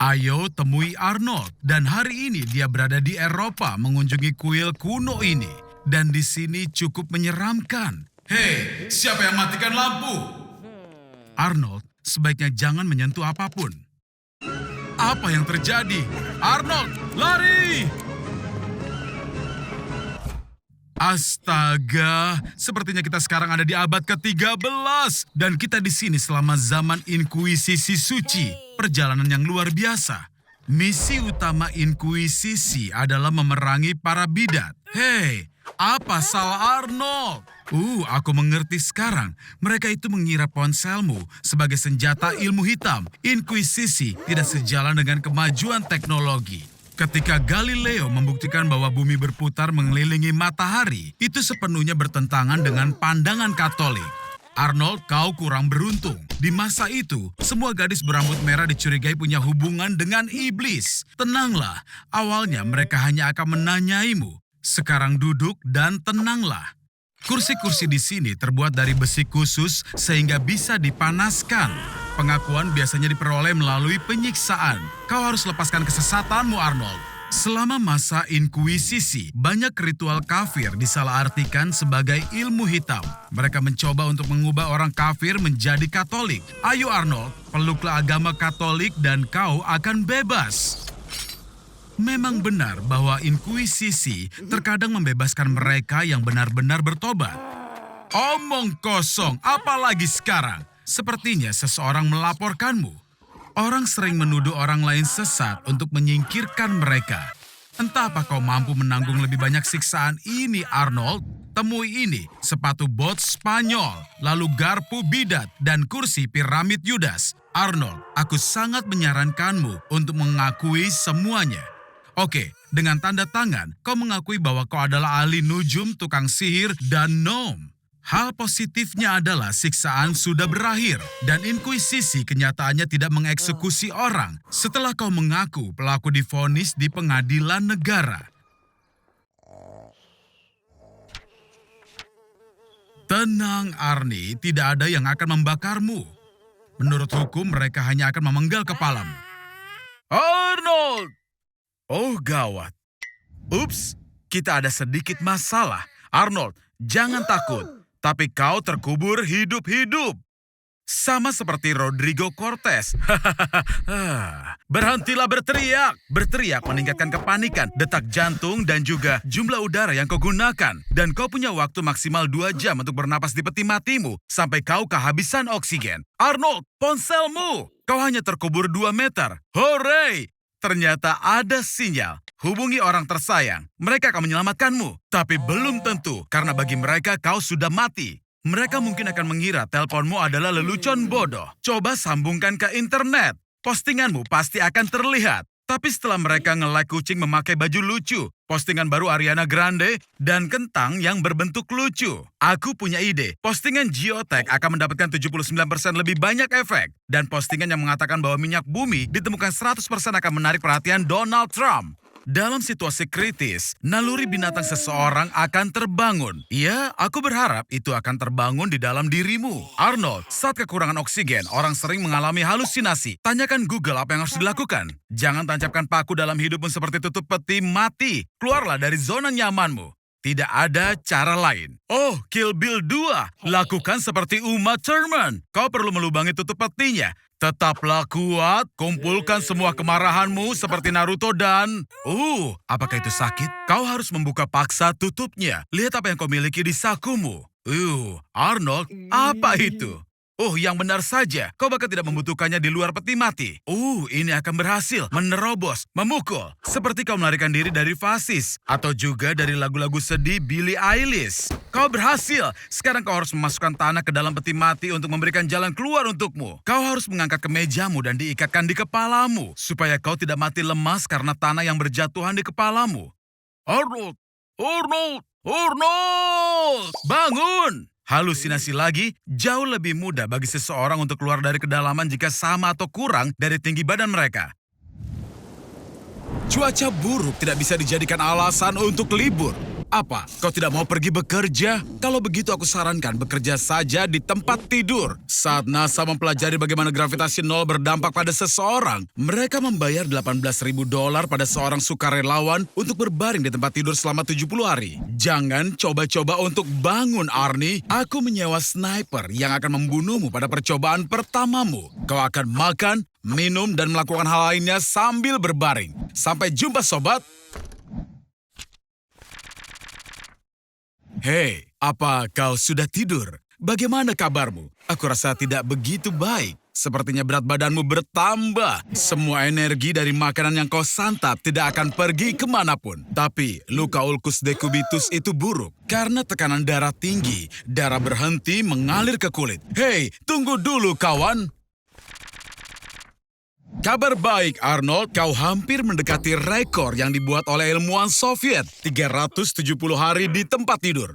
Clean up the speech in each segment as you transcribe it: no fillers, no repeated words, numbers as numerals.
Ayo temui Arnold, dan hari ini dia berada di Eropa mengunjungi kuil kuno ini. Dan di sini cukup menyeramkan. Hei, siapa yang matikan lampu? Arnold, sebaiknya jangan menyentuh apapun. Apa yang terjadi? Arnold, lari! Astaga, sepertinya kita sekarang ada di abad ke-13 dan kita di sini selama zaman Inkuisisi Suci, perjalanan yang luar biasa. Misi utama Inkuisisi adalah memerangi para bidat. Hei, apa salah Arnold? Aku mengerti sekarang. Mereka itu mengira ponselmu sebagai senjata ilmu hitam. Inkuisisi tidak sejalan dengan kemajuan teknologi. Ketika Galileo membuktikan bahwa bumi berputar mengelilingi matahari, itu sepenuhnya bertentangan dengan pandangan Katolik. Arnold, kau kurang beruntung. Di masa itu, semua gadis berambut merah dicurigai punya hubungan dengan iblis. Tenanglah, awalnya mereka hanya akan menanyaimu. Sekarang duduk dan tenanglah. Kursi-kursi di sini terbuat dari besi khusus sehingga bisa dipanaskan. Pengakuan biasanya diperoleh melalui penyiksaan. Kau harus lepaskan kesesatanmu, Arnold. Selama masa Inkuisisi, banyak ritual kafir disalahartikan sebagai ilmu hitam. Mereka mencoba untuk mengubah orang kafir menjadi Katolik. Ayo Arnold, peluklah agama Katolik dan kau akan bebas. Memang benar bahwa Inkuisisi terkadang membebaskan mereka yang benar-benar bertobat. Omong kosong, apalagi sekarang. Sepertinya seseorang melaporkanmu. Orang sering menuduh orang lain sesat untuk menyingkirkan mereka. Entah apa kau mampu menanggung lebih banyak siksaan ini, Arnold. Temui ini, sepatu bot Spanyol, lalu garpu bidat, dan kursi piramid Yudas. Arnold, aku sangat menyarankanmu untuk mengakui semuanya. Oke, dengan tanda tangan, kau mengakui bahwa kau adalah ahli nujum, tukang sihir, dan nom. Hal positifnya adalah siksaan sudah berakhir dan Inkuisisi kenyataannya tidak mengeksekusi orang setelah kau mengaku pelaku divonis di pengadilan negara. Tenang, Arnie, tidak ada yang akan membakarmu. Menurut hukum, mereka hanya akan memenggal kepalamu. Arnold! Oh, gawat. Ups, kita ada sedikit masalah. Arnold, jangan takut. Tapi kau terkubur hidup-hidup. Sama seperti Rodrigo Cortez. Berhentilah berteriak. Berteriak meningkatkan kepanikan, detak jantung, dan juga jumlah udara yang kau gunakan. Dan kau punya waktu maksimal 2 jam untuk bernapas di peti matimu sampai kau kehabisan oksigen. Arnold, ponselmu. Kau hanya terkubur 2 meter. Hooray! Ternyata ada sinyal. Hubungi orang tersayang. Mereka akan menyelamatkanmu. Tapi belum tentu, karena bagi mereka kau sudah mati. Mereka mungkin akan mengira teleponmu adalah lelucon bodoh. Coba sambungkan ke internet. Postinganmu pasti akan terlihat. Tapi setelah mereka nge-like kucing memakai baju lucu, postingan baru Ariana Grande, dan kentang yang berbentuk lucu. Aku punya ide. Postingan geotag akan mendapatkan 79% lebih banyak efek. Dan postingan yang mengatakan bahwa minyak bumi ditemukan 100% akan menarik perhatian Donald Trump. Dalam situasi kritis, naluri binatang seseorang akan terbangun. Ya, aku berharap itu akan terbangun di dalam dirimu. Arnold, saat kekurangan oksigen, orang sering mengalami halusinasi. Tanyakan Google apa yang harus dilakukan. Jangan tancapkan paku dalam hidupmu seperti tutup peti mati. Keluarlah dari zona nyamanmu. Tidak ada cara lain. Oh, Kill Bill 2. Lakukan seperti Uma Thurman. Kau perlu melubangi tutup petinya. Tetaplah kuat, kumpulkan semua kemarahanmu seperti Naruto dan... apakah itu sakit? Kau harus membuka paksa tutupnya. Lihat apa yang kau miliki di sakumu. Arnold, apa itu? Yang benar saja. Kau bahkan tidak membutuhkannya di luar peti mati. Ini akan berhasil. Menerobos, memukul. Seperti kau melarikan diri dari fasis. Atau juga dari lagu-lagu sedih Billie Eilish. Kau berhasil. Sekarang kau harus memasukkan tanah ke dalam peti mati untuk memberikan jalan keluar untukmu. Kau harus mengangkat kemejamu dan diikatkan di kepalamu. Supaya kau tidak mati lemas karena tanah yang berjatuhan di kepalamu. Arnold! Arnold! Arnold! Bangun! Halusinasi lagi, jauh lebih mudah bagi seseorang untuk keluar dari kedalaman jika sama atau kurang dari tinggi badan mereka. Cuaca buruk tidak bisa dijadikan alasan untuk libur. Apa? Kau tidak mau pergi bekerja? Kalau begitu aku sarankan bekerja saja di tempat tidur. Saat NASA mempelajari bagaimana gravitasi nol berdampak pada seseorang, mereka membayar $18.000 pada seorang sukarelawan untuk berbaring di tempat tidur selama 70 hari. Jangan coba-coba untuk bangun, Arnie. Aku menyewa sniper yang akan membunuhmu pada percobaan pertamamu. Kau akan makan, minum, dan melakukan hal lainnya sambil berbaring. Sampai jumpa, sobat. Hei, apa kau sudah tidur? Bagaimana kabarmu? Aku rasa tidak begitu baik. Sepertinya berat badanmu bertambah. Semua energi dari makanan yang kau santap tidak akan pergi kemanapun. Tapi luka ulkus dekubitus itu buruk. Karena tekanan darah tinggi, darah berhenti mengalir ke kulit. Hei, tunggu dulu kawan. Kabar baik, Arnold. Kau hampir mendekati rekor yang dibuat oleh ilmuwan Soviet. 370 hari di tempat tidur.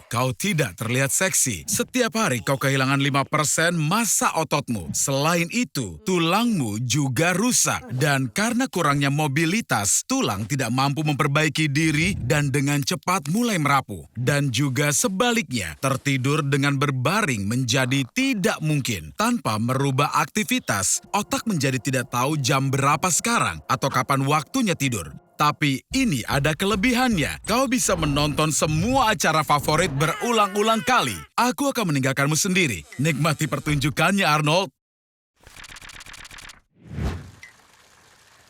Kau tidak terlihat seksi. Setiap hari kau kehilangan 5% massa ototmu. Selain itu, tulangmu juga rusak. Dan karena kurangnya mobilitas, tulang tidak mampu memperbaiki diri dan dengan cepat mulai merapuh. Dan juga sebaliknya, tertidur dengan berbaring menjadi tidak mungkin. Tanpa merubah aktivitas, otak menjadi tidak tahu jam berapa sekarang atau kapan waktunya tidur. Tapi ini ada kelebihannya. Kau bisa menonton semua acara favorit berulang-ulang kali. Aku akan meninggalkanmu sendiri. Nikmati pertunjukannya, Arnold.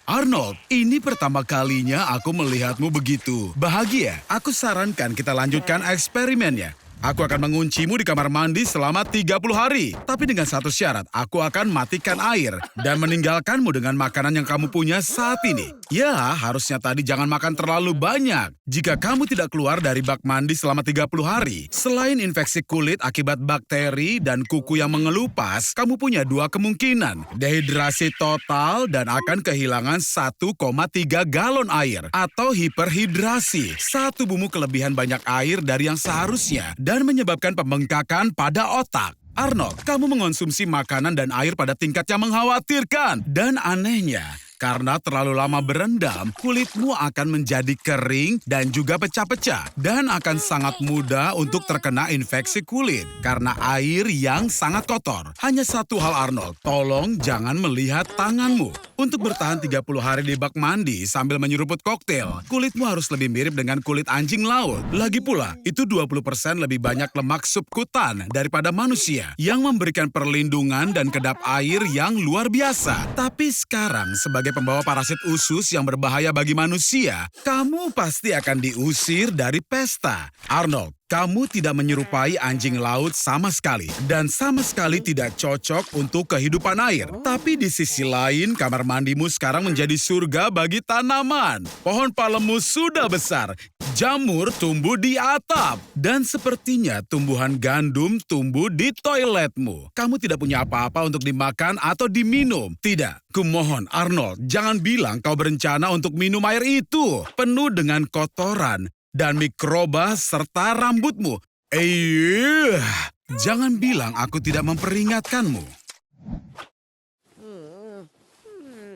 Arnold, ini pertama kalinya aku melihatmu begitu bahagia. Aku sarankan kita lanjutkan eksperimennya. Aku akan menguncimu di kamar mandi selama 30 hari. Tapi dengan satu syarat, aku akan matikan air dan meninggalkanmu dengan makanan yang kamu punya saat ini. Ya, harusnya tadi jangan makan terlalu banyak. Jika kamu tidak keluar dari bak mandi selama 30 hari, selain infeksi kulit akibat bakteri dan kuku yang mengelupas, kamu punya dua kemungkinan. Dehidrasi total dan akan kehilangan 1,3 galon air atau hiperhidrasi. Saat tubuhmu kelebihan banyak air dari yang seharusnya dan menyebabkan pembengkakan pada otak. Arnold, kamu mengonsumsi makanan dan air pada tingkat yang mengkhawatirkan. Dan anehnya, karena terlalu lama berendam, kulitmu akan menjadi kering dan juga pecah-pecah. Dan akan sangat mudah untuk terkena infeksi kulit karena air yang sangat kotor. Hanya satu hal, Arnold, tolong jangan melihat tanganmu. Untuk bertahan 30 hari di bak mandi sambil menyeruput koktail, kulitmu harus lebih mirip dengan kulit anjing laut. Lagi pula, itu 20% lebih banyak lemak subkutan daripada manusia yang memberikan perlindungan dan kedap air yang luar biasa. Tapi sekarang, sebagai pembawa parasit usus yang berbahaya bagi manusia, kamu pasti akan diusir dari pesta. Arnold, kamu tidak menyerupai anjing laut sama sekali. Dan sama sekali tidak cocok untuk kehidupan air. Tapi di sisi lain, kamar mandimu sekarang menjadi surga bagi tanaman. Pohon palemmu sudah besar. Jamur tumbuh di atap. Dan sepertinya tumbuhan gandum tumbuh di toiletmu. Kamu tidak punya apa-apa untuk dimakan atau diminum. Tidak, kumohon Arnold, jangan bilang kau berencana untuk minum air itu. Penuh dengan kotoran dan mikroba serta rambutmu. Jangan bilang aku tidak memperingatkanmu.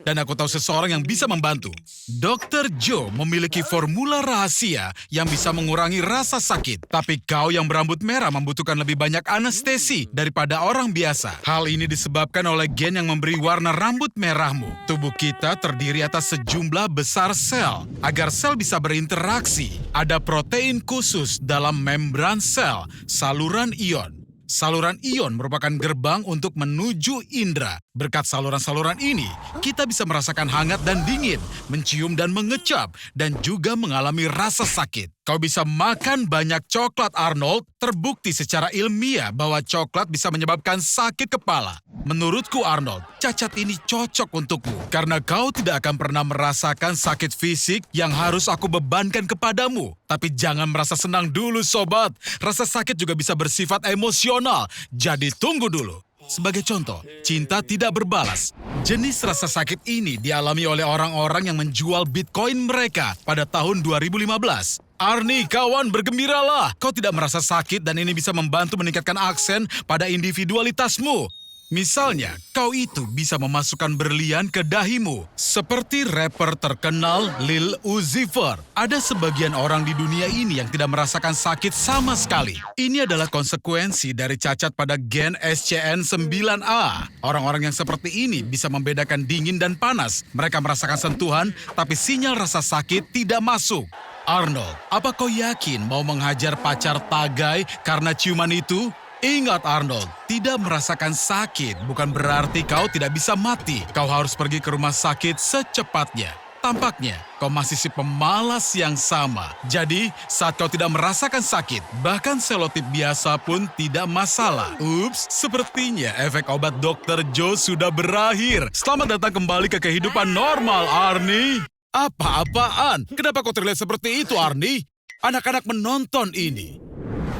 Dan aku tahu seseorang yang bisa membantu. Dr. Joe memiliki formula rahasia yang bisa mengurangi rasa sakit. Tapi kau yang berambut merah membutuhkan lebih banyak anestesi daripada orang biasa. Hal ini disebabkan oleh gen yang memberi warna rambut merahmu. Tubuh kita terdiri atas sejumlah besar sel. Agar sel bisa berinteraksi, ada protein khusus dalam membran sel, saluran ion. Saluran ion merupakan gerbang untuk menuju indera. Berkat saluran-saluran ini, kita bisa merasakan hangat dan dingin, mencium dan mengecap, dan juga mengalami rasa sakit. Kau bisa makan banyak coklat, Arnold. Terbukti secara ilmiah bahwa coklat bisa menyebabkan sakit kepala. Menurutku, Arnold, cacat ini cocok untukmu. Karena kau tidak akan pernah merasakan sakit fisik yang harus aku bebankan kepadamu. Tapi jangan merasa senang dulu, sobat. Rasa sakit juga bisa bersifat emosional. Jadi tunggu dulu. Sebagai contoh, cinta tidak berbalas. Jenis rasa sakit ini dialami oleh orang-orang yang menjual Bitcoin mereka pada tahun 2015. Arnie, kawan, bergembiralah. Kau tidak merasa sakit dan ini bisa membantu meningkatkan aksen pada individualitasmu. Misalnya, kau itu bisa memasukkan berlian ke dahimu. Seperti rapper terkenal Lil Uzi Vert. Ada sebagian orang di dunia ini yang tidak merasakan sakit sama sekali. Ini adalah konsekuensi dari cacat pada gen SCN9A. Orang-orang yang seperti ini bisa membedakan dingin dan panas. Mereka merasakan sentuhan, tapi sinyal rasa sakit tidak masuk. Arnold, apa kau yakin mau menghajar pacar tagai karena ciuman itu? Ingat Arnold, tidak merasakan sakit bukan berarti kau tidak bisa mati. Kau harus pergi ke rumah sakit secepatnya. Tampaknya kau masih si pemalas yang sama. Jadi saat kau tidak merasakan sakit, bahkan selotip biasa pun tidak masalah. Ups, sepertinya efek obat Dr. Joe sudah berakhir. Selamat datang kembali ke kehidupan normal, Arnie. Apa-apaan? Kenapa kau terlihat seperti itu, Arnie? Anak-anak menonton ini.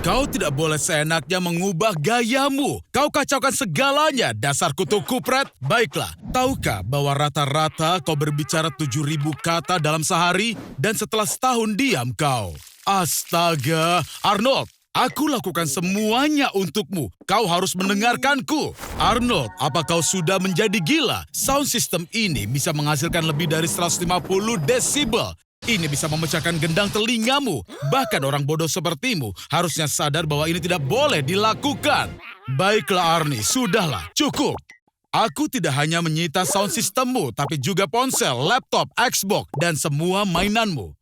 Kau tidak boleh seenaknya mengubah gayamu. Kau kacaukan segalanya, dasar kutu kupret. Baiklah, tahukah bahwa rata-rata kau berbicara 7.000 kata dalam sehari? Dan setelah setahun diam kau. Astaga, Arnold, aku lakukan semuanya untukmu. Kau harus mendengarkanku. Arnold, apa kau sudah menjadi gila? Sound system ini bisa menghasilkan lebih dari 150 desibel. Ini bisa memecahkan gendang telingamu. Bahkan orang bodoh sepertimu harusnya sadar bahwa ini tidak boleh dilakukan. Baiklah Arnie, sudahlah, cukup. Aku tidak hanya menyita sound systemmu, tapi juga ponsel, laptop, Xbox, dan semua mainanmu.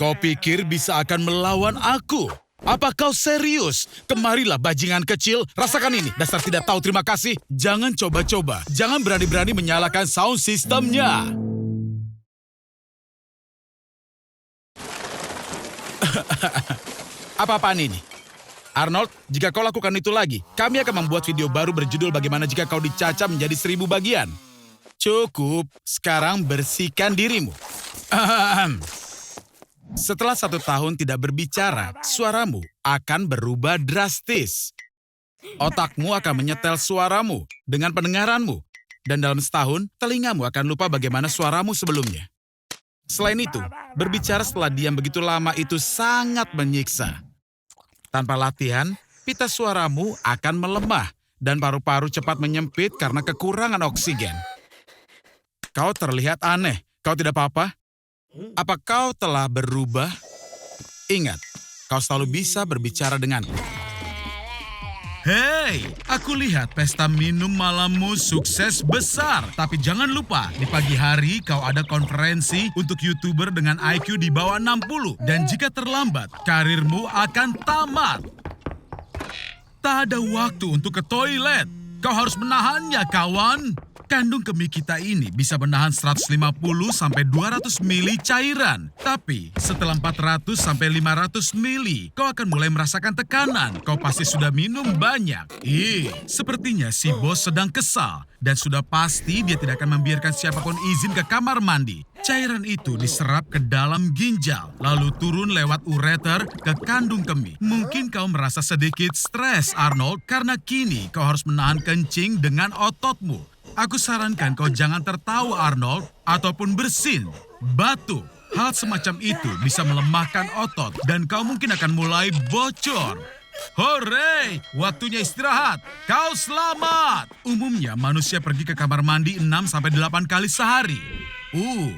Kau pikir bisa akan melawan aku? Apa kau serius? Kemarilah bajingan kecil, rasakan ini. Dasar tidak tahu terima kasih. Jangan coba-coba, jangan berani-berani menyalakan sound systemnya. Apa-apaan ini? Arnold, jika kau lakukan itu lagi, kami akan membuat video baru berjudul bagaimana jika kau dicaca menjadi 1000 bagian. Cukup, sekarang bersihkan dirimu. Setelah 1 tahun tidak berbicara, suaramu akan berubah drastis. Otakmu akan menyetel suaramu dengan pendengaranmu. Dan dalam setahun, telingamu akan lupa bagaimana suaramu sebelumnya. Selain itu, berbicara setelah diam begitu lama itu sangat menyiksa. Tanpa latihan, pita suaramu akan melemah dan paru-paru cepat menyempit karena kekurangan oksigen. Kau terlihat aneh. Kau tidak apa-apa? Apa kau telah berubah? Ingat, kau selalu bisa berbicara denganku. Hei, aku lihat pesta minum malammu sukses besar. Tapi jangan lupa, di pagi hari kau ada konferensi untuk YouTuber dengan IQ di bawah 60. Dan jika terlambat, karirmu akan tamat. Tak ada waktu untuk ke toilet. Kau harus menahannya, kawan. Kandung kemih kita ini bisa menahan 150 sampai 200 mili cairan. Tapi setelah 400 sampai 500 mili, kau akan mulai merasakan tekanan. Kau pasti sudah minum banyak. Sepertinya si bos sedang kesal. Dan sudah pasti dia tidak akan membiarkan siapapun izin ke kamar mandi. Cairan itu diserap ke dalam ginjal, lalu turun lewat ureter ke kandung kemih. Mungkin kau merasa sedikit stres, Arnold, karena kini kau harus menahan kencing dengan ototmu. Aku sarankan kau jangan tertawa, Arnold, ataupun bersin, batuk. Hal semacam itu bisa melemahkan otot dan kau mungkin akan mulai bocor. Hore, waktunya istirahat. Kau selamat. Umumnya manusia pergi ke kamar mandi 6-8 kali sehari.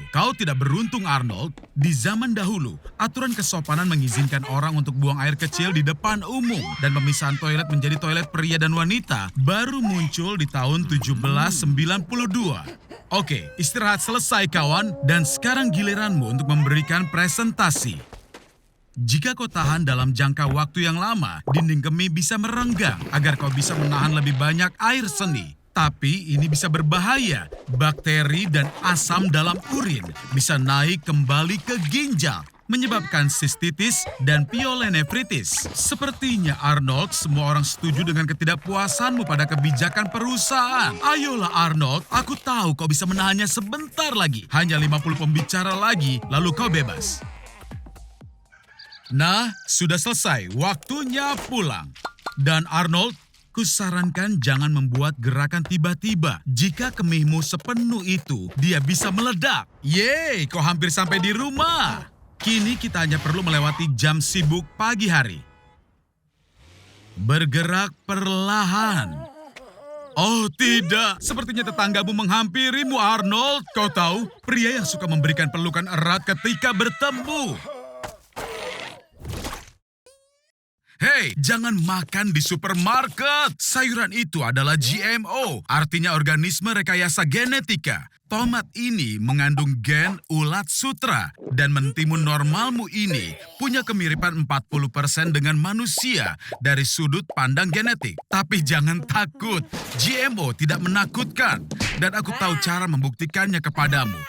Kau tidak beruntung, Arnold. Di zaman dahulu, aturan kesopanan mengizinkan orang untuk buang air kecil di depan umum. Dan pemisahan toilet menjadi toilet pria dan wanita baru muncul di tahun 1792. Oke, istirahat selesai, kawan. Dan sekarang giliranmu untuk memberikan presentasi. Jika kau tahan dalam jangka waktu yang lama, dinding kemih bisa merenggang agar kau bisa menahan lebih banyak air seni. Tapi ini bisa berbahaya. Bakteri dan asam dalam urin bisa naik kembali ke ginjal, menyebabkan sistitis dan pyelonephritis. Sepertinya Arnold, semua orang setuju dengan ketidakpuasanmu pada kebijakan perusahaan. Ayolah Arnold, aku tahu kau bisa menahannya sebentar lagi. Hanya 50 pembicara lagi, lalu kau bebas. Nah, sudah selesai. Waktunya pulang. Dan Arnold, kusarankan jangan membuat gerakan tiba-tiba. Jika kemihmu sepenuh itu, dia bisa meledak. Yeay, kau hampir sampai di rumah. Kini kita hanya perlu melewati jam sibuk pagi hari. Bergerak perlahan. Oh tidak, sepertinya tetanggamu menghampirimu Arnold. Kau tahu, pria yang suka memberikan pelukan erat ketika bertemu. Hei, jangan makan di supermarket. Sayuran itu adalah GMO, artinya organisme rekayasa genetika. Tomat ini mengandung gen ulat sutra dan mentimun normalmu ini punya kemiripan 40% dengan manusia dari sudut pandang genetik. Tapi jangan takut, GMO tidak menakutkan dan aku tahu cara membuktikannya kepadamu.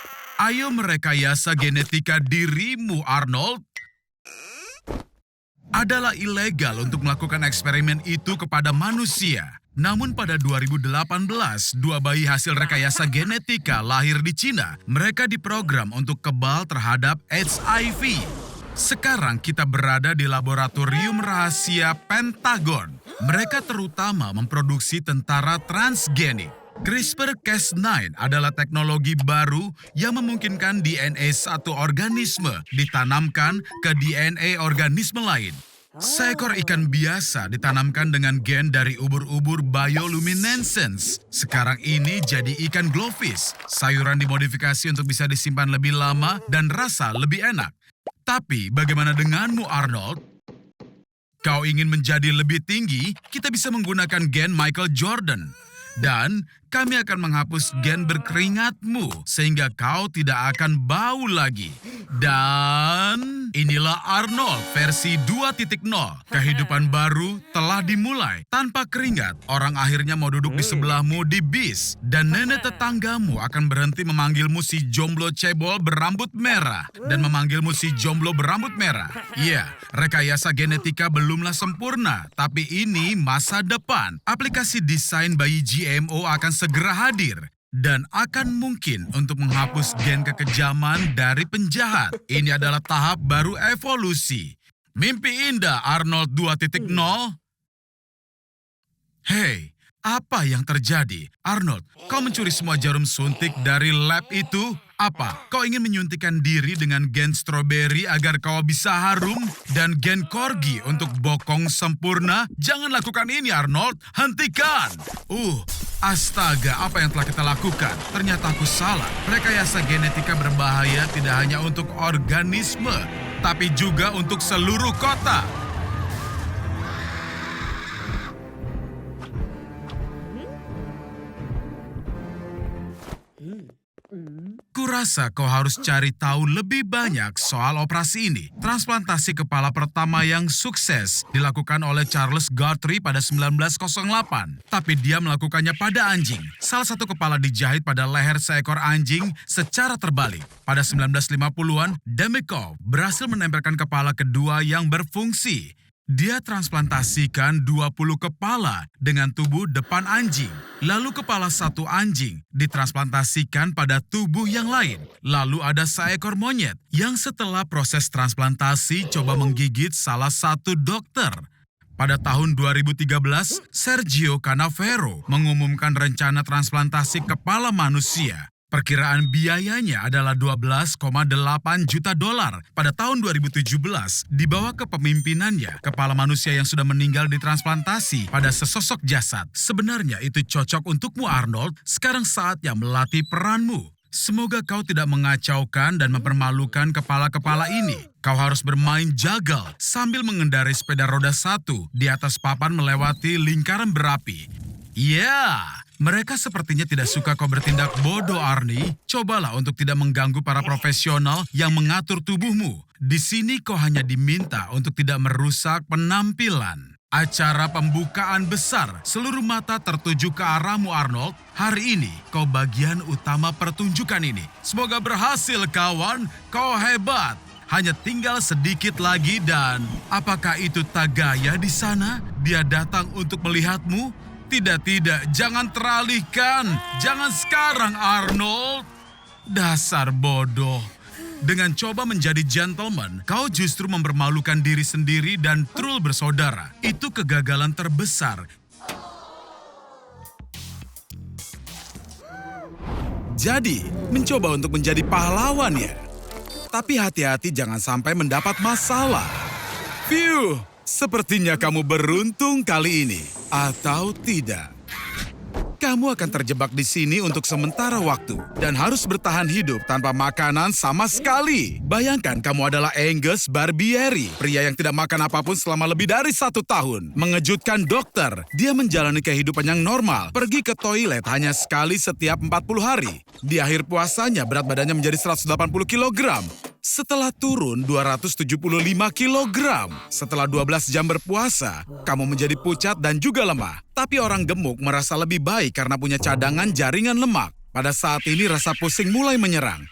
Ayo merekayasa genetika dirimu, Arnold. Adalah ilegal untuk melakukan eksperimen itu kepada manusia. Namun pada 2018, dua bayi hasil rekayasa genetika lahir di Cina. Mereka diprogram untuk kebal terhadap HIV. Sekarang kita berada di laboratorium rahasia Pentagon. Mereka terutama memproduksi tentara transgenik. CRISPR-Cas9 adalah teknologi baru yang memungkinkan DNA satu organisme ditanamkan ke DNA organisme lain. Seekor ikan biasa ditanamkan dengan gen dari ubur-ubur bioluminescence. Sekarang ini jadi ikan glowfish. Sayuran dimodifikasi untuk bisa disimpan lebih lama dan rasa lebih enak. Tapi bagaimana denganmu, Arnold? Kau ingin menjadi lebih tinggi? Kita bisa menggunakan gen Michael Jordan. Dan kami akan menghapus gen berkeringatmu sehingga kau tidak akan bau lagi. Dan inilah Arnold versi 2.0. Kehidupan baru telah dimulai. Tanpa keringat, orang akhirnya mau duduk di sebelahmu di bis. Dan nenek tetanggamu akan berhenti memanggilmu si jomblo cebol berambut merah. Dan memanggilmu si jomblo berambut merah. Iya, rekayasa genetika belumlah sempurna. Tapi ini masa depan. Aplikasi desain bayi GMO akan segera hadir. Dan akan mungkin untuk menghapus gen kekejaman dari penjahat. Ini adalah tahap baru evolusi. Mimpi indah Arnold 2.0. Hei, apa yang terjadi? Arnold, kau mencuri semua jarum suntik dari lab itu? Apa? Kau ingin menyuntikkan diri dengan gen stroberi agar kau bisa harum? Dan gen corgi untuk bokong sempurna? Jangan lakukan ini, Arnold. Hentikan! Astaga, apa yang telah kita lakukan? Ternyata aku salah. Rekayasa genetika berbahaya tidak hanya untuk organisme, tapi juga untuk seluruh kota. Kurasa kau harus cari tahu lebih banyak soal operasi ini. Transplantasi kepala pertama yang sukses dilakukan oleh Charles Guthrie pada 1908. Tapi dia melakukannya pada anjing. Salah satu kepala dijahit pada leher seekor anjing secara terbalik. Pada 1950-an, Demikov berhasil menempelkan kepala kedua yang berfungsi. Dia transplantasikan 20 kepala dengan tubuh depan anjing. Lalu kepala satu anjing ditransplantasikan pada tubuh yang lain. Lalu ada seekor monyet yang setelah proses transplantasi coba menggigit salah satu dokter. Pada tahun 2013, Sergio Canavero mengumumkan rencana transplantasi kepala manusia. Perkiraan biayanya adalah 12,8 juta dolar. Pada tahun 2017, di bawah kepemimpinannya, kepala manusia yang sudah meninggal ditransplantasi pada sesosok jasad. Sebenarnya itu cocok untukmu, Arnold. Sekarang saatnya melatih peranmu. Semoga kau tidak mengacaukan dan mempermalukan kepala-kepala ini. Kau harus bermain jagal sambil mengendarai sepeda roda satu di atas papan melewati lingkaran berapi. Mereka sepertinya tidak suka kau bertindak bodoh, Arnie. Cobalah untuk tidak mengganggu para profesional yang mengatur tubuhmu. Di sini kau hanya diminta untuk tidak merusak penampilan. Acara pembukaan besar, seluruh mata tertuju ke arahmu, Arnold. Hari ini kau bagian utama pertunjukan ini. Semoga berhasil, kawan. Kau hebat. Hanya tinggal sedikit lagi dan... Apakah itu Tagaya di sana? Dia datang untuk melihatmu? Tidak, jangan teralihkan. Jangan sekarang, Arnold. Dasar bodoh. Dengan coba menjadi gentleman, kau justru mempermalukan diri sendiri dan Trull bersaudara. Itu kegagalan terbesar. Jadi, mencoba untuk menjadi pahlawan ya. Tapi hati-hati jangan sampai mendapat masalah. Sepertinya kamu beruntung kali ini. Atau tidak. Kamu akan terjebak di sini untuk sementara waktu dan harus bertahan hidup tanpa makanan sama sekali. Bayangkan kamu adalah Angus Barbieri, pria yang tidak makan apapun selama lebih dari 1 tahun. Mengejutkan dokter, dia menjalani kehidupan yang normal, pergi ke toilet hanya sekali setiap 40 hari. Di akhir puasanya berat badannya menjadi 180 kilogram. Setelah turun 275 kilogram. Setelah 12 jam berpuasa, kamu menjadi pucat dan juga lemah. Tapi orang gemuk merasa lebih baik karena punya cadangan jaringan lemak. Pada saat ini rasa pusing mulai menyerang.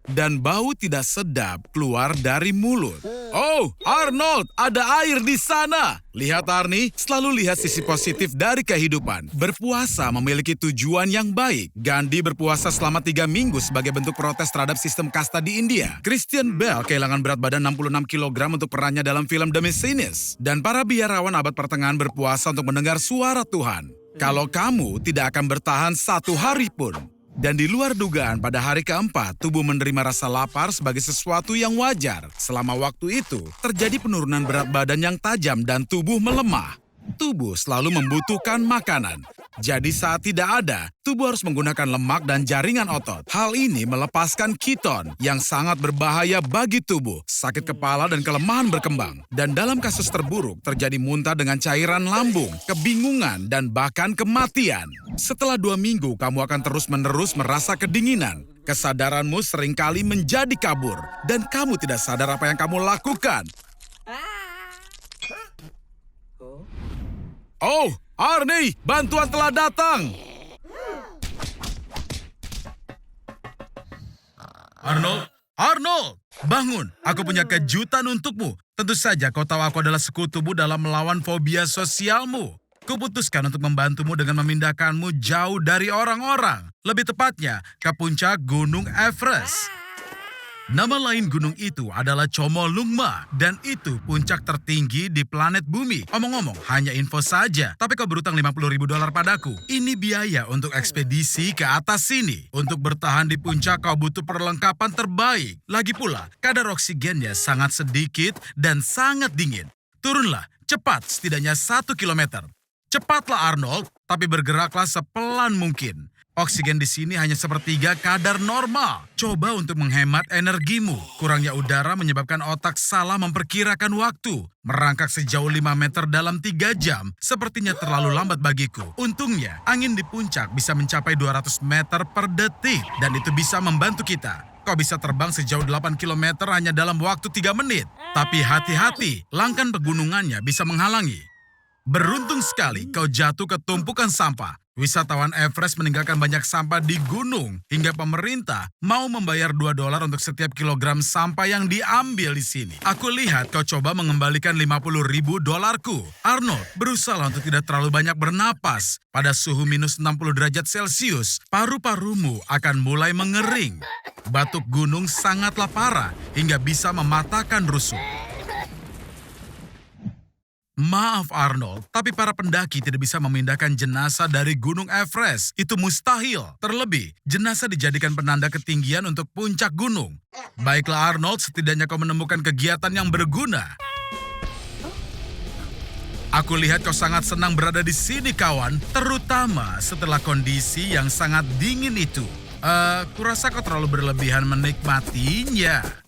Dan bau tidak sedap keluar dari mulut. Oh, Arnold, ada air di sana. Lihat Arnie, selalu lihat sisi positif dari kehidupan. Berpuasa memiliki tujuan yang baik. Gandhi berpuasa selama 3 minggu sebagai bentuk protes terhadap sistem kasta di India. Christian Bale kehilangan berat badan 66 kilogram untuk perannya dalam film The Messianists. Dan para biarawan abad pertengahan berpuasa untuk mendengar suara Tuhan. Kalau kamu tidak akan bertahan 1 hari pun. Dan di luar dugaan pada hari keempat, tubuh menerima rasa lapar sebagai sesuatu yang wajar. Selama waktu itu, terjadi penurunan berat badan yang tajam dan tubuh melemah. Tubuh selalu membutuhkan makanan. Jadi saat tidak ada, tubuh harus menggunakan lemak dan jaringan otot. Hal ini melepaskan keton yang sangat berbahaya bagi tubuh. Sakit kepala dan kelemahan berkembang. Dan dalam kasus terburuk, terjadi muntah dengan cairan lambung, kebingungan, dan bahkan kematian. Setelah 2 minggu, kamu akan terus-menerus merasa kedinginan. Kesadaranmu seringkali menjadi kabur. Dan kamu tidak sadar apa yang kamu lakukan. Oh, Arnie, bantuan telah datang. Arnold, bangun. Aku punya kejutan untukmu. Tentu saja kau tahu aku adalah sekutumu dalam melawan fobia sosialmu. Kuputuskan untuk membantumu dengan memindahkanmu jauh dari orang-orang. Lebih tepatnya, ke puncak Gunung Everest. Nama lain gunung itu adalah Chomolungma, dan itu puncak tertinggi di planet bumi. Omong-omong, hanya info saja, tapi kau berutang $50.000 padaku. Ini biaya untuk ekspedisi ke atas sini. Untuk bertahan di puncak kau butuh perlengkapan terbaik. Lagi pula, kadar oksigennya sangat sedikit dan sangat dingin. Turunlah, cepat, setidaknya 1 kilometer. Cepatlah Arnold, tapi bergeraklah sepelan mungkin. Oksigen di sini hanya sepertiga kadar normal. Coba untuk menghemat energimu. Kurangnya udara menyebabkan otak salah memperkirakan waktu. Merangkak sejauh 5 meter dalam 3 jam sepertinya terlalu lambat bagiku. Untungnya, angin di puncak bisa mencapai 200 meter per detik dan itu bisa membantu kita. Kau bisa terbang sejauh 8 kilometer hanya dalam waktu 3 menit. Tapi hati-hati, langkah pegunungannya bisa menghalangi. Beruntung sekali kau jatuh ke tumpukan sampah. Wisatawan Everest meninggalkan banyak sampah di gunung hingga pemerintah mau membayar $2 untuk setiap kilogram sampah yang diambil di sini. Aku lihat kau coba mengembalikan $50.000. Arnold, berusaha untuk tidak terlalu banyak bernapas. Pada suhu minus 60 derajat Celcius, paru-parumu akan mulai mengering. Batuk gunung sangatlah parah hingga bisa mematahkan rusuk. Maaf Arnold, tapi para pendaki tidak bisa memindahkan jenazah dari Gunung Everest. Itu mustahil. Terlebih, jenazah dijadikan penanda ketinggian untuk puncak gunung. Baiklah Arnold, setidaknya kau menemukan kegiatan yang berguna. Aku lihat kau sangat senang berada di sini kawan, terutama setelah kondisi yang sangat dingin itu. Kurasa kau terlalu berlebihan menikmatinya.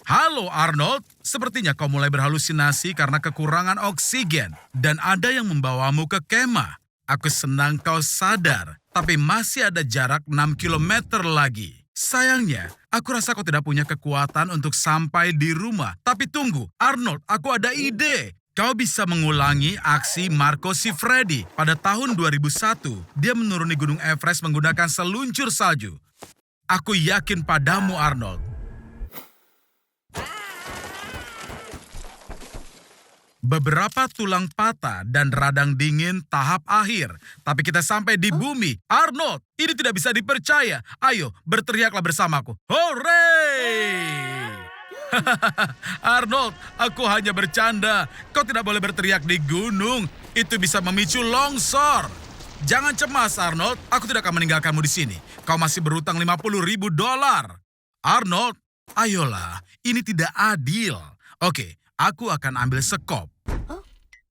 Halo Arnold, sepertinya kau mulai berhalusinasi karena kekurangan oksigen dan ada yang membawamu ke kemah. Aku senang kau sadar, tapi masih ada jarak 6 kilometer lagi. Sayangnya, aku rasa kau tidak punya kekuatan untuk sampai di rumah. Tapi tunggu, Arnold, aku ada ide. Kau bisa mengulangi aksi Marco Siffredi. Pada tahun 2001, dia menuruni Gunung Everest menggunakan seluncur salju. Aku yakin padamu Arnold. Beberapa tulang patah dan radang dingin tahap akhir. Tapi kita sampai di bumi. Arnold, ini tidak bisa dipercaya. Ayo, berteriaklah bersamaku. Hore! Arnold, aku hanya bercanda. Kau tidak boleh berteriak di gunung. Itu bisa memicu longsor. Jangan cemas, Arnold. Aku tidak akan meninggalkanmu di sini. Kau masih berutang $50.000. Arnold, ayolah. Ini tidak adil. Oke, aku akan ambil sekop.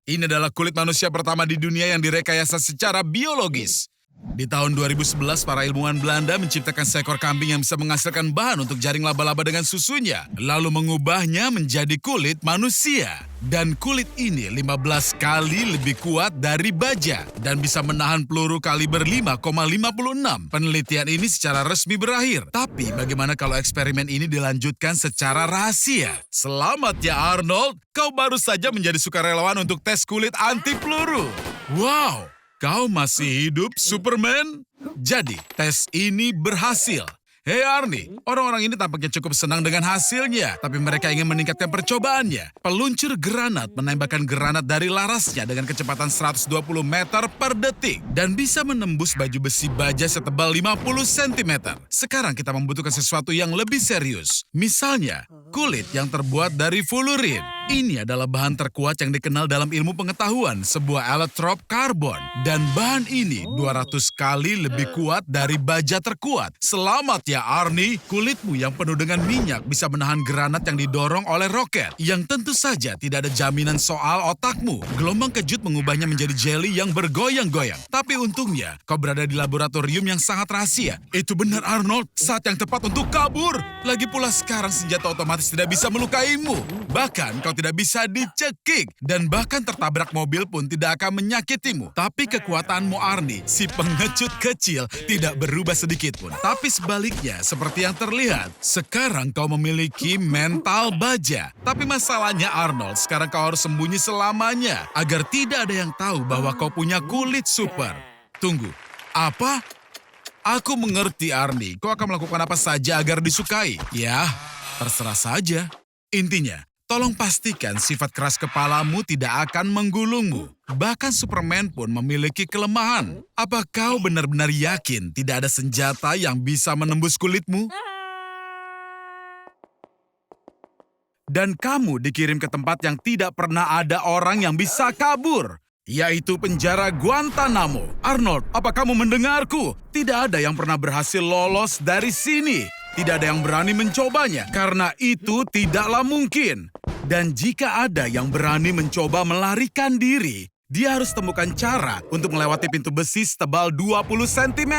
Ini adalah kulit manusia pertama di dunia yang direkayasa secara biologis. Di tahun 2011, para ilmuwan Belanda menciptakan seekor kambing yang bisa menghasilkan bahan untuk jaring laba-laba dengan susunya, lalu mengubahnya menjadi kulit manusia. Dan kulit ini 15 kali lebih kuat dari baja dan bisa menahan peluru kaliber 5,56. Penelitian ini secara resmi berakhir. Tapi bagaimana kalau eksperimen ini dilanjutkan secara rahasia? Selamat ya Arnold, kau baru saja menjadi sukarelawan untuk tes kulit anti peluru. Wow! Kau masih hidup, Superman? Jadi, tes ini berhasil. Hei Arnie, orang-orang ini tampaknya cukup senang dengan hasilnya, tapi mereka ingin meningkatkan percobaannya. Peluncur granat menembakkan granat dari larasnya dengan kecepatan 120 meter per detik dan bisa menembus baju besi baja setebal 50 cm. Sekarang kita membutuhkan sesuatu yang lebih serius. Misalnya, kulit yang terbuat dari fluorin. Ini adalah bahan terkuat yang dikenal dalam ilmu pengetahuan, sebuah allotrope karbon. Dan bahan ini 200 kali lebih kuat dari baja terkuat. Selamat ya Arnie, kulitmu yang penuh dengan minyak bisa menahan granat yang didorong oleh roket. Yang tentu saja tidak ada jaminan soal otakmu. Gelombang kejut mengubahnya menjadi jelly yang bergoyang-goyang. Tapi untungnya, kau berada di laboratorium yang sangat rahasia. Itu benar Arnold, saat yang tepat untuk kabur. Lagi pula sekarang senjata otomatis tidak bisa melukaimu. Bahkan kau tidak bisa dicekik dan bahkan tertabrak mobil pun tidak akan menyakitimu. Tapi kekuatanmu Arnie, si pengecut kecil, tidak berubah sedikit pun. Tapi sebaliknya, seperti yang terlihat, sekarang kau memiliki mental baja. Tapi masalahnya Arnold, sekarang kau harus sembunyi selamanya agar tidak ada yang tahu bahwa kau punya kulit super. Tunggu, apa? Aku mengerti Arnie, kau akan melakukan apa saja agar disukai. Ya, terserah saja. Intinya, tolong pastikan sifat keras kepalamu tidak akan menggulungmu. Bahkan Superman pun memiliki kelemahan. Apa kau benar-benar yakin tidak ada senjata yang bisa menembus kulitmu? Dan kamu dikirim ke tempat yang tidak pernah ada orang yang bisa kabur, yaitu penjara Guantanamo. Arnold, apa kamu mendengarku? Tidak ada yang pernah berhasil lolos dari sini. Tidak ada yang berani mencobanya, karena itu tidaklah mungkin. Dan jika ada yang berani mencoba melarikan diri, dia harus temukan cara untuk melewati pintu besi setebal 20 cm.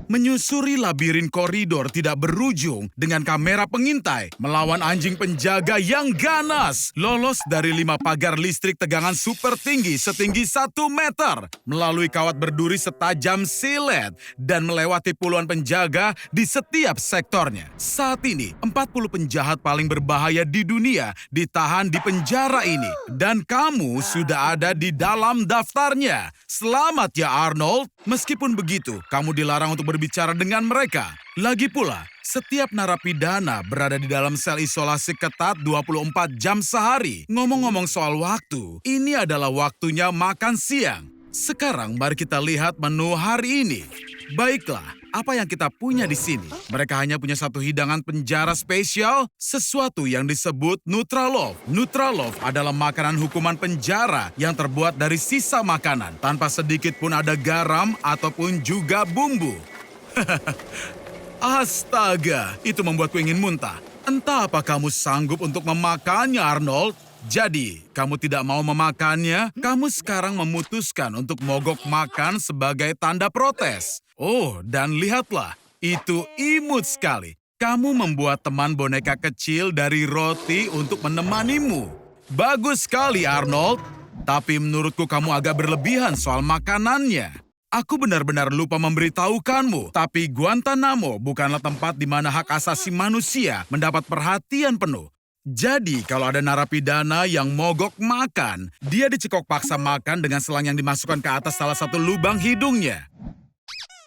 Menyusuri labirin koridor tidak berujung dengan kamera pengintai, melawan anjing penjaga yang ganas, lolos dari 5 pagar listrik tegangan super tinggi setinggi 1 meter, melalui kawat berduri setajam silet, dan melewati puluhan penjaga di setiap sektornya. Saat ini, 40 penjahat paling berbahaya di dunia ditahan di penjara ini, dan kamu sudah ada di dalam daftarnya. Selamat ya Arnold. Meskipun begitu, kamu dilarang untuk berbicara dengan mereka. Lagi pula, setiap narapidana berada di dalam sel isolasi ketat 24 jam sehari. Ngomong-ngomong soal waktu, ini adalah waktunya makan siang. Sekarang mari kita lihat menu hari ini. Baiklah, apa yang kita punya di sini? Mereka hanya punya satu hidangan penjara spesial, sesuatu yang disebut Nutralove. Nutralove adalah makanan hukuman penjara yang terbuat dari sisa makanan, tanpa sedikit pun ada garam ataupun juga bumbu. Astaga, itu membuatku ingin muntah. Entah apa kamu sanggup untuk memakannya, Arnold. Jadi, kamu tidak mau memakannya, kamu sekarang memutuskan untuk mogok makan sebagai tanda protes. Oh, dan lihatlah, itu imut sekali. Kamu membuat teman boneka kecil dari roti untuk menemanimu. Bagus sekali, Arnold. Tapi menurutku kamu agak berlebihan soal makanannya. Aku benar-benar lupa memberitahukanmu, tapi Guantanamo bukanlah tempat di mana hak asasi manusia mendapat perhatian penuh. Jadi, kalau ada narapidana yang mogok makan, dia dicekok paksa makan dengan selang yang dimasukkan ke atas salah satu lubang hidungnya.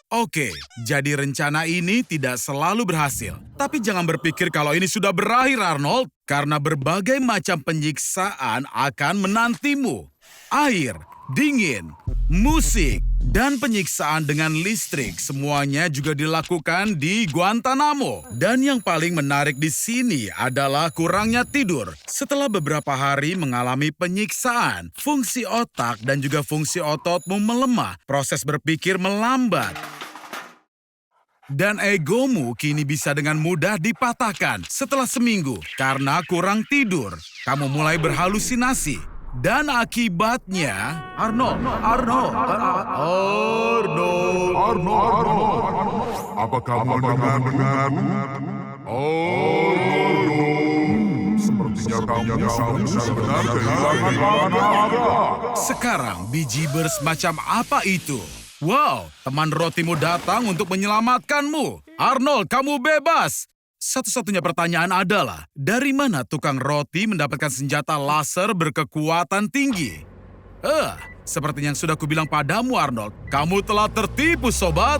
Oke, jadi rencana ini tidak selalu berhasil. Tapi jangan berpikir kalau ini sudah berakhir, Arnold, karena berbagai macam penyiksaan akan menantimu. Air, dingin, musik, dan penyiksaan dengan listrik semuanya juga dilakukan di Guantanamo. Dan yang paling menarik di sini adalah kurangnya tidur. Setelah beberapa hari mengalami penyiksaan, fungsi otak dan juga fungsi ototmu melemah, proses berpikir melambat. Dan egomu kini bisa dengan mudah dipatahkan setelah seminggu karena kurang tidur. Kamu mulai berhalusinasi. Dan akibatnya, Arnold. Apa kamu mendengar-dengarku? Sepertinya kamu benar-benar kehilangan arah. Sekarang biji bersemacam apa itu? Wow, teman rotimu datang untuk menyelamatkanmu. Arnold, kamu bebas. Satu-satunya pertanyaan adalah, dari mana tukang roti mendapatkan senjata laser berkekuatan tinggi? Seperti yang sudah kubilang padamu, Arnold, kamu telah tertipu, sobat.